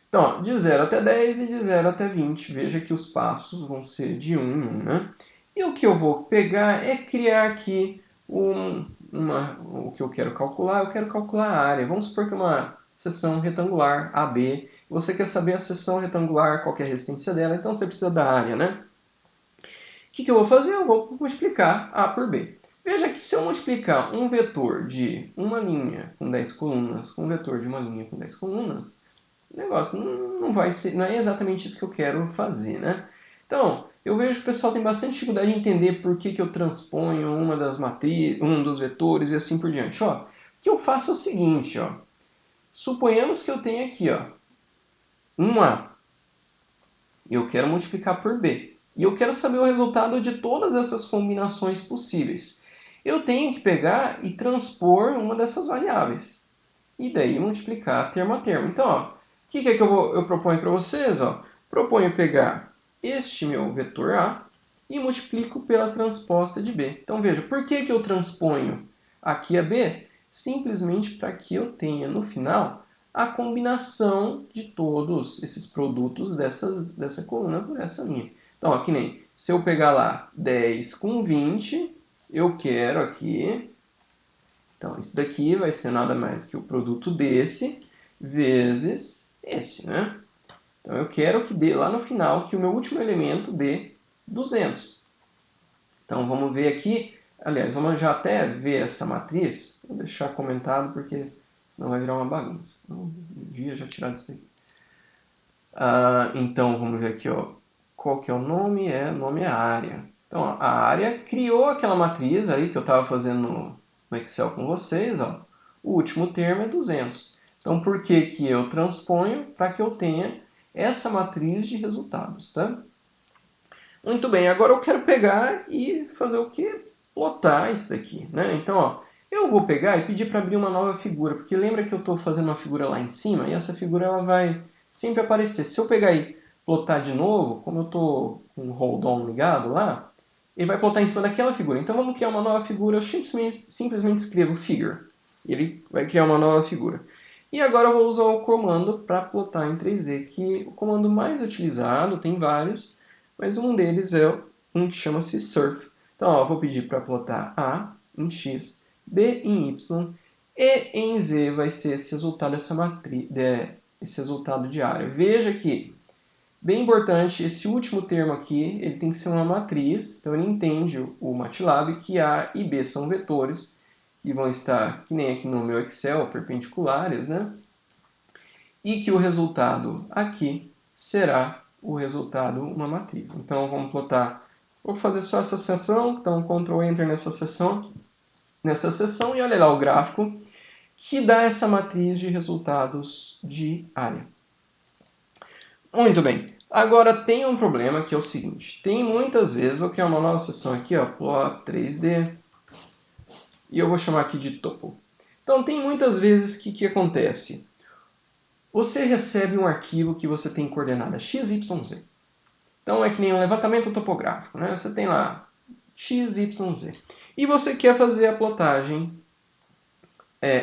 Então, de 0 até 10 e de 0 até 20. Veja que os passos vão ser de 1 em 1, né? E o que eu vou pegar é criar aqui o que eu quero calcular a área. Vamos supor que é uma seção retangular AB. Você quer saber a seção retangular, qual é a resistência dela, então você precisa da área, né? O que eu vou fazer? Eu vou multiplicar A por B. Veja que se eu multiplicar um vetor de uma linha com 10 colunas com um vetor de uma linha com 10 colunas, o negócio não é exatamente isso que eu quero fazer, né? Então, eu vejo que o pessoal tem bastante dificuldade de entender por que eu transponho um dos vetores e assim por diante. Ó, o que eu faço é o seguinte, ó. Suponhamos que eu tenha aqui, ó, um A. Eu quero multiplicar por B. E eu quero saber o resultado de todas essas combinações possíveis. Eu tenho que pegar e transpor uma dessas variáveis. E daí multiplicar termo a termo. Então, ó, o que é que eu proponho para vocês? Ó? Proponho pegar este meu vetor A e multiplico pela transposta de B. Então veja, por que eu transponho aqui a B? Simplesmente para que eu tenha no final a combinação de todos esses produtos dessa coluna por essa linha. Então, ó, que nem se eu pegar lá 10 com 20, eu quero aqui Então, isso daqui vai ser nada mais que o produto desse vezes esse, né? Então, eu quero que dê lá no final que o meu último elemento dê 200. Então, vamos ver aqui. Aliás, vamos já até ver essa matriz. Vou deixar comentado porque senão vai virar uma bagunça. Então, devia já tirar disso aqui. Então, vamos ver aqui, ó. Qual que é o nome? O nome é área. Então, a área criou aquela matriz aí que eu estava fazendo no Excel com vocês, ó. O último termo é 200. Então, por que que eu transponho? Para que eu tenha essa matriz de resultados, tá? Muito bem, agora eu quero pegar e fazer o quê? Plotar isso daqui, né? Então, ó, eu vou pegar e pedir para abrir uma nova figura, porque lembra que eu estou fazendo uma figura lá em cima e essa figura ela vai sempre aparecer. Se eu pegar e plotar de novo, como eu estou com o hold on ligado lá, ele vai plotar em cima daquela figura. Então vamos criar uma nova figura, eu simplesmente escrevo figure. E ele vai criar uma nova figura. E agora eu vou usar o comando para plotar em 3D, que o comando mais utilizado, tem vários, mas um deles é um que chama-se surf. Então, ó, eu vou pedir para plotar A em X, B em Y e em Z vai ser esse resultado, esse resultado de área. Veja que, bem importante, esse último termo aqui ele tem que ser uma matriz, então ele entende o MATLAB que A e B são vetores que vão estar, que nem aqui no meu Excel, perpendiculares, né? E que o resultado aqui será o resultado uma matriz. Então vamos plotar, vou fazer só essa seção, então Ctrl Enter nessa seção e olha lá o gráfico que dá essa matriz de resultados de área. Muito bem, agora tem um problema que é o seguinte, tem muitas vezes, vou criar uma nova seção aqui, ó, plot 3D, e eu vou chamar aqui de topo. Então tem muitas vezes que acontece, você recebe um arquivo que você tem coordenada x, y, z. Então é que nem um levantamento topográfico, né? Você tem lá x, y, z. E você quer fazer a plotagem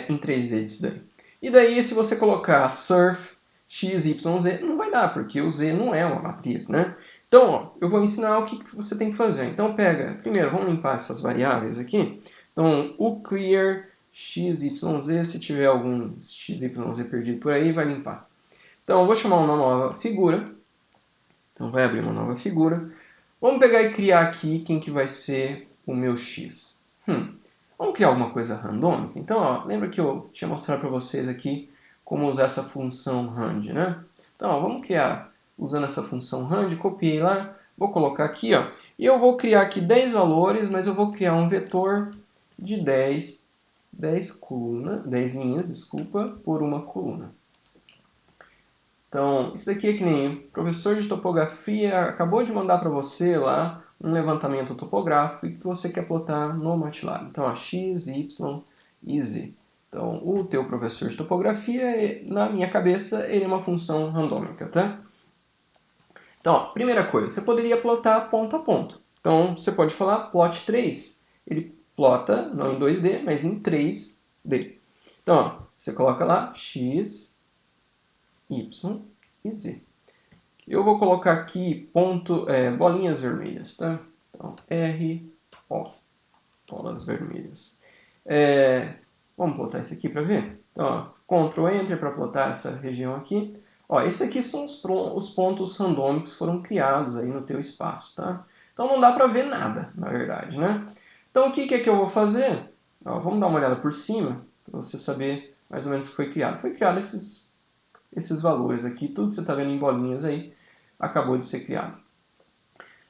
em 3D disso daí. E daí, se você colocar surf x, y, z, não vai dar, porque o z não é uma matriz, né? Então, ó, eu vou ensinar o que você tem que fazer. Então, pega, primeiro, vamos limpar essas variáveis aqui. Então, o clear x, y, z, se tiver algum x, y, z perdido por aí, vai limpar. Então, eu vou chamar uma nova figura. Então, vai abrir uma nova figura. Vamos pegar e criar aqui quem que vai ser o meu x. Vamos criar alguma coisa randômica? Então, ó, lembra que eu tinha mostrado para vocês aqui como usar essa função rand, né? Então, ó, vamos criar usando essa função rand, copiei lá, vou colocar aqui, ó, e eu vou criar aqui 10 valores, mas eu vou criar um vetor de 10 linhas, desculpa, por uma coluna. Então, isso aqui é que nem o professor de topografia acabou de mandar para você lá um levantamento topográfico e que você quer plotar no MATLAB. Então, a x, y e z. Então, o teu professor de topografia, na minha cabeça, ele é uma função randômica, tá? Então, ó, primeira coisa, você poderia plotar ponto a ponto. Então, você pode falar plot 3. Ele plota, não em 2D, mas em 3D. Então, ó, você coloca lá x, y e z. Eu vou colocar aqui bolinhas vermelhas, tá? Então, R, O, bolas vermelhas. Vamos plotar isso aqui para ver? Então, ó, Ctrl Enter para plotar essa região aqui. Ó, esses aqui são os pontos randômicos que foram criados aí no teu espaço, tá? Então não dá para ver nada, na verdade, né? Então o que é que eu vou fazer? Ó, vamos dar uma olhada por cima para você saber mais ou menos o que foi criado. Foi criado esses valores aqui, tudo que você está vendo em bolinhas aí, acabou de ser criado.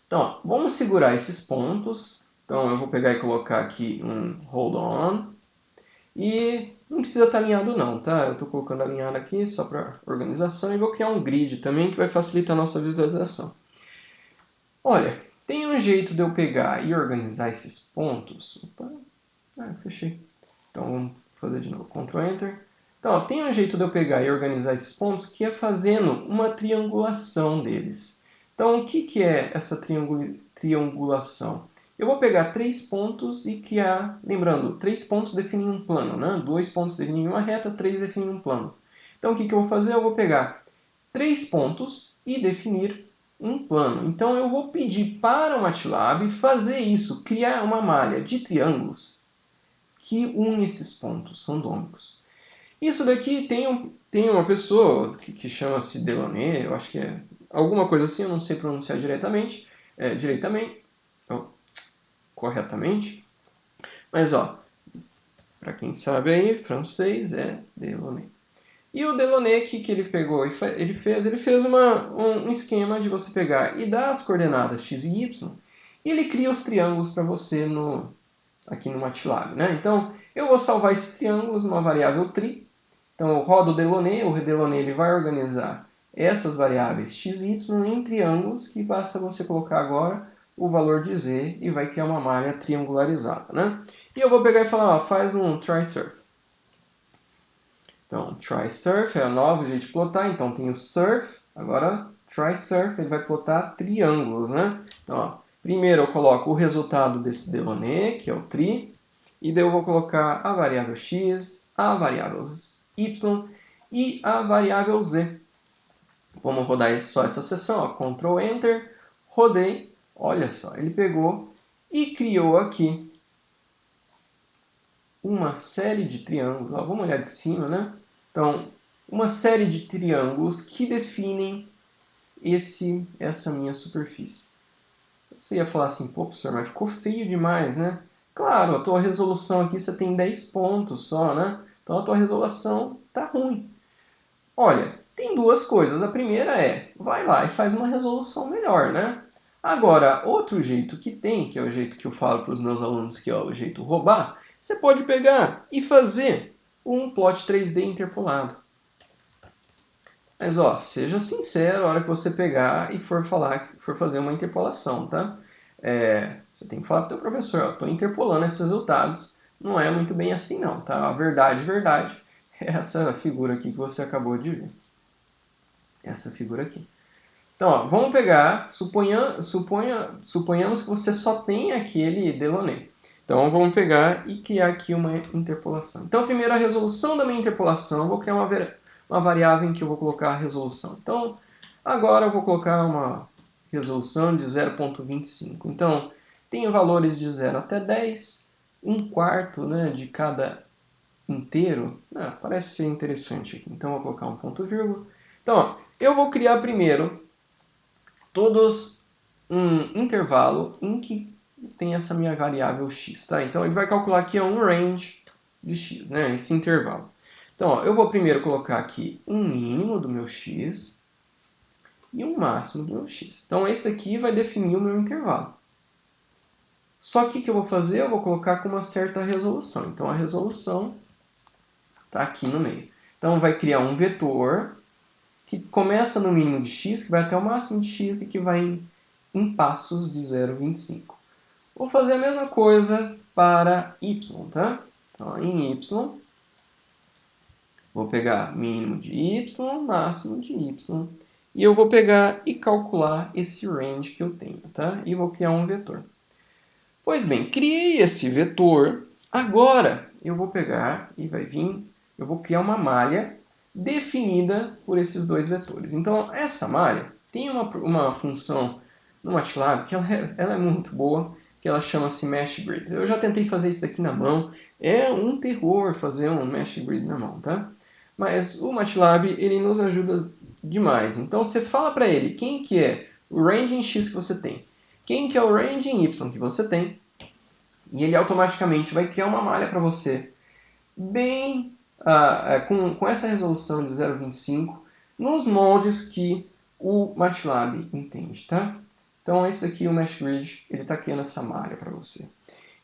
Então, ó, vamos segurar esses pontos. Então, eu vou pegar e colocar aqui um hold on. E não precisa estar alinhado não, tá? Eu estou colocando alinhado aqui só para organização e vou criar um grid também que vai facilitar a nossa visualização. Olha, tem um jeito de eu pegar e organizar esses pontos. Opa, fechei. Então, vamos fazer de novo. Ctrl Enter. Então, ó, tem um jeito de eu pegar e organizar esses pontos que é fazendo uma triangulação deles. Então, o que é essa triangulação? Eu vou pegar 3 pontos e criar, lembrando, 3 pontos definem um plano, né? 2 pontos definem uma reta, 3 definem um plano. Então, o que eu vou fazer? Eu vou pegar 3 pontos e definir um plano. Então, eu vou pedir para o MATLAB fazer isso, criar uma malha de triângulos que une esses pontos randômicos. Isso daqui tem uma pessoa que chama-se Delaunay, eu acho que é alguma coisa assim, eu não sei pronunciar corretamente. Mas, ó, para quem sabe aí, francês é Delaunay. E o Delaunay, o que ele pegou? Ele fez um esquema de você pegar e dar as coordenadas x e y, e ele cria os triângulos para você aqui no MATLAB, né? Então, eu vou salvar esses triângulos numa variável tri. Então, eu rodo o Delaunay ele vai organizar essas variáveis x e y em triângulos, que basta você colocar agora o valor de z e vai criar uma malha triangularizada, né? E eu vou pegar e falar, ó, faz um try surf. Então, try surf é o novo jeito de plotar. Então, tem o surf. Agora, try surf, ele vai plotar triângulos, né? Então, ó, primeiro eu coloco o resultado desse Delaunay, que é o tri. E daí eu vou colocar a variável x, a variável y e a variável z. Vamos rodar só essa seção, ó, Ctrl Enter, rodei. Olha só, ele pegou e criou aqui uma série de triângulos. Ó, vamos olhar de cima, né? Então, uma série de triângulos que definem essa minha superfície. Você ia falar assim, pô, professor, mas ficou feio demais, né? Claro, a tua resolução aqui você tem 10 pontos só, né? Então a tua resolução tá ruim. Olha, tem duas coisas. A primeira é, vai lá e faz uma resolução melhor, né? Agora, outro jeito que tem, que é o jeito que eu falo para os meus alunos, que é o jeito roubar, você pode pegar e fazer um plot 3D interpolado. Mas, ó, seja sincero na hora que você pegar e for fazer uma interpolação, tá? Você tem que falar para o teu professor, ó, estou interpolando esses resultados. Não é muito bem assim não, tá? A verdade é essa figura aqui que você acabou de ver. Essa figura aqui. Então, ó, vamos pegar, suponhamos que você só tem aquele Delaunay. Então, vamos pegar e criar aqui uma interpolação. Então, primeiro a resolução da minha interpolação, eu vou criar uma variável em que eu vou colocar a resolução. Então, agora eu vou colocar uma resolução de 0.25. Então, tenho valores de 0 até 10, 1/4, né, de cada inteiro. Parece ser interessante aqui. Então, eu vou colocar um ponto vírgula. Então, ó, eu vou criar primeiro todos um intervalo em que tem essa minha variável x, tá? Então ele vai calcular aqui um range de x, né? Esse intervalo. Então, ó, eu vou primeiro colocar aqui um mínimo do meu x e um máximo do meu x. Então esse daqui vai definir o meu intervalo. Só que o que eu vou fazer? Eu vou colocar com uma certa resolução. Então a resolução está aqui no meio. Então vai criar um vetor que começa no mínimo de x, que vai até o máximo de x e que vai em passos de 0,25. Vou fazer a mesma coisa para y, tá? Então, em y, vou pegar mínimo de y, máximo de y, e eu vou pegar e calcular esse range que eu tenho, tá? E vou criar um vetor. Pois bem, criei esse vetor, agora eu vou pegar e eu vou criar uma malha definida por esses dois vetores. Então, essa malha tem uma função no MATLAB que ela é muito boa, que ela chama-se Mesh Grid. Eu já tentei fazer isso daqui na mão, é um terror fazer um Mesh Grid na mão, tá? Mas o MATLAB, ele nos ajuda demais. Então, você fala para ele quem que é o range em x que você tem, quem que é o range em y que você tem, e ele automaticamente vai criar uma malha para você bem com essa resolução de 0,25 nos moldes que o MATLAB entende, tá? Então esse aqui, o Mesh Grid, ele está criando essa malha para você.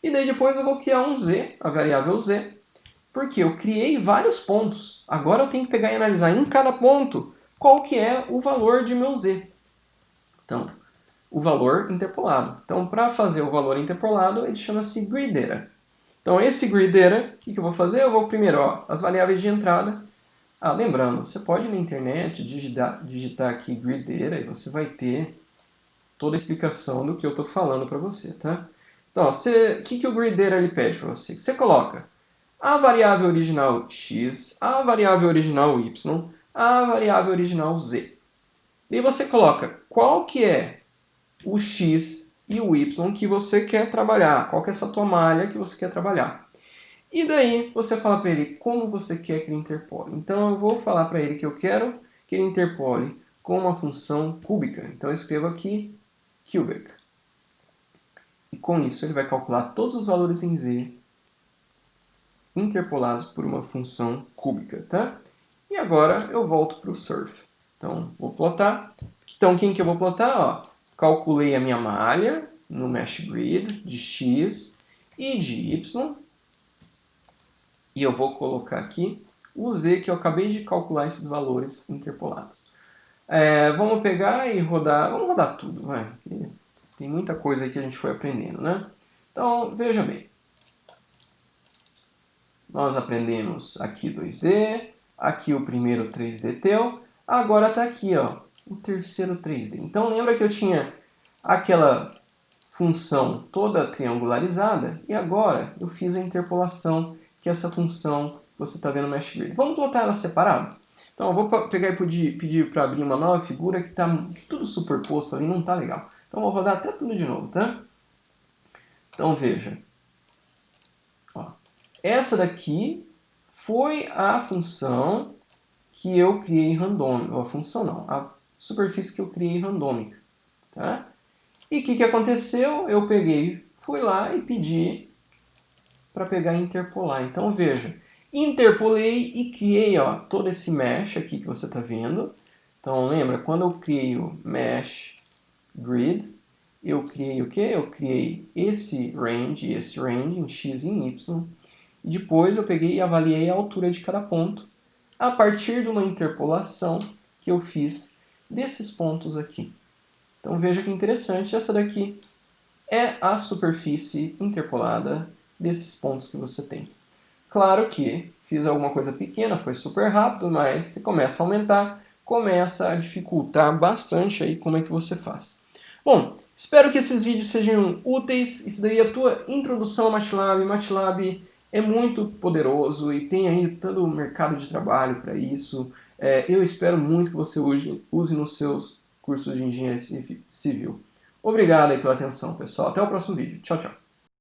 E daí depois eu vou criar um z, a variável z, porque eu criei vários pontos. Agora eu tenho que pegar e analisar em cada ponto qual que é o valor de meu z. Então, o valor interpolado. Então, para fazer o valor interpolado, ele chama-se Gridera. Então, esse Gridera, o que eu vou fazer? Eu vou primeiro, ó, as variáveis de entrada. Lembrando, você pode ir na internet digitar aqui Gridera e você vai ter toda a explicação do que eu estou falando para você, tá? Então, o que o Gridera ele pede para você? Você coloca a variável original x, a variável original y, a variável original z. E você coloca qual que é o x e o y que você quer trabalhar, qual que é essa tua malha que você quer trabalhar. E daí você fala para ele como você quer que ele interpole. Então eu vou falar para ele que eu quero que ele interpole com uma função cúbica. Então eu escrevo aqui cubic. E com isso ele vai calcular todos os valores em z interpolados por uma função cúbica, tá? E agora eu volto para o surf. Então vou plotar. Então quem que eu vou plotar? Ó, calculei a minha malha no mesh grid de x e de y. E eu vou colocar aqui o z que eu acabei de calcular esses valores interpolados. Vamos pegar e rodar, vamos rodar tudo, vai. Tem muita coisa aí que a gente foi aprendendo, né? Então, veja bem. Nós aprendemos aqui 2D, aqui o primeiro 3D teu, agora está aqui, ó, o terceiro 3D. Então, lembra que eu tinha aquela função toda triangularizada e agora eu fiz a interpolação, que é essa função que você está vendo no Mesh Grid. Vamos plotar ela separada? Então eu vou pegar e pedir para abrir uma nova figura que está tudo superposto ali, não está legal. Então eu vou rodar até tudo de novo, tá? Então veja. Ó, essa daqui foi a função que eu criei randômica. A função não, a superfície que eu criei randômica. Tá? E o que aconteceu? Eu peguei, fui lá e pedi para pegar e interpolar. Então veja, interpolei e criei ó, todo esse mesh aqui que você está vendo. Então lembra, quando eu criei o mesh grid, eu criei o que? Eu criei esse range em x e em y. E depois eu peguei e avaliei a altura de cada ponto a partir de uma interpolação que eu fiz desses pontos aqui. Então veja que interessante, essa daqui é a superfície interpolada desses pontos que você tem. Claro que fiz alguma coisa pequena, foi super rápido, mas se começa a aumentar, começa a dificultar bastante aí como é que você faz. Bom, espero que esses vídeos sejam úteis. Isso daí é a tua introdução ao MATLAB. MATLAB é muito poderoso e tem aí todo o mercado de trabalho para isso. Eu espero muito que você use nos seus cursos de engenharia civil. Obrigado aí pela atenção, pessoal. Até o próximo vídeo. Tchau, tchau.